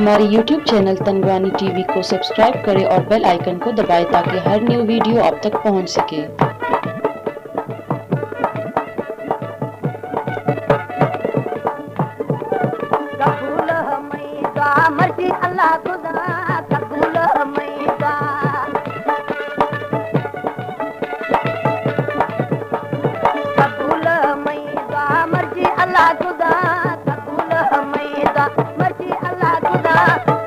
हमारे YouTube channel Tanwani TV को subscribe करें और बेल आइकन को दबाएं ताकि हर न्यू वीडियो आप तक पहुंच सके। मर्जी अल्लाह खुदा कबूल मैदा कबूल मैदा मर्जी अल्लाह खुदा कबूल मैदा मर्जी अल्लाह खुदा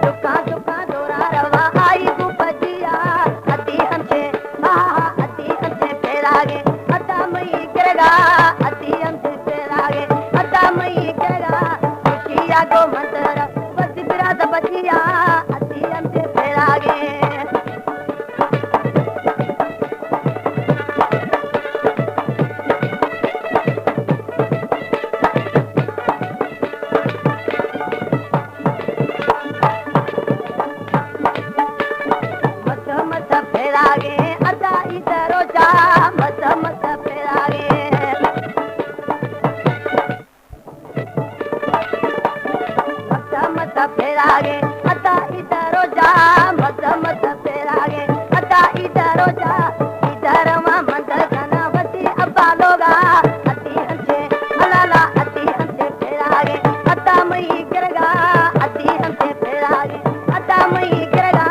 दुका दुका दोरा रवा आई गुपजिया अति हमसे अति हमसे फेरागे अता मई करेगा अति हमसे फेरागे अता मई करेगा खुशिया को मंत्र बचिया अति हमसे फेरागे मत मत फेरागे अता इधरो जा मत मत फेरागे मत फेरागे अता इधरो जा मत मत फेरागे अता इधरो जा इधर मां मंद धनवती अब्बा लोगा अति हमसे अलाला अति हमसे फेरागे अता मई करेगा अति हमसे फेरागे अता मई करेगा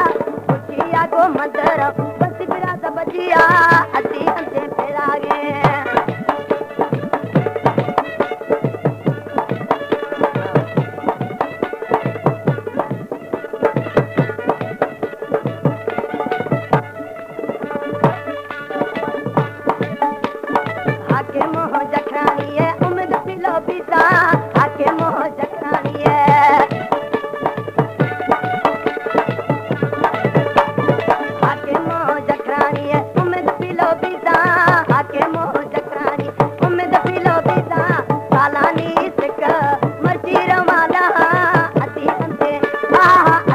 खुशिया को मंदर बस बिरा बजिया अति हमसे फेरागे आके मोह जखरानी है उम्मीद पिलो पिता आके मोह जखरानी है आके मोह जखरानी है उम्मीद पिलो पिता आके मोह जखरानी उम्मीद पिलो पिता सालानी सिक मर्जी रवाना अति हमसे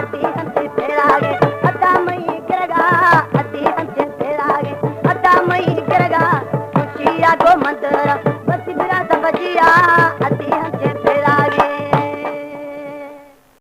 अति हमसे फेरागे अता मई करेगा अति हमसे फेरागे अता मई करेगा खुशिया को मंत्र बस बिरा बजिया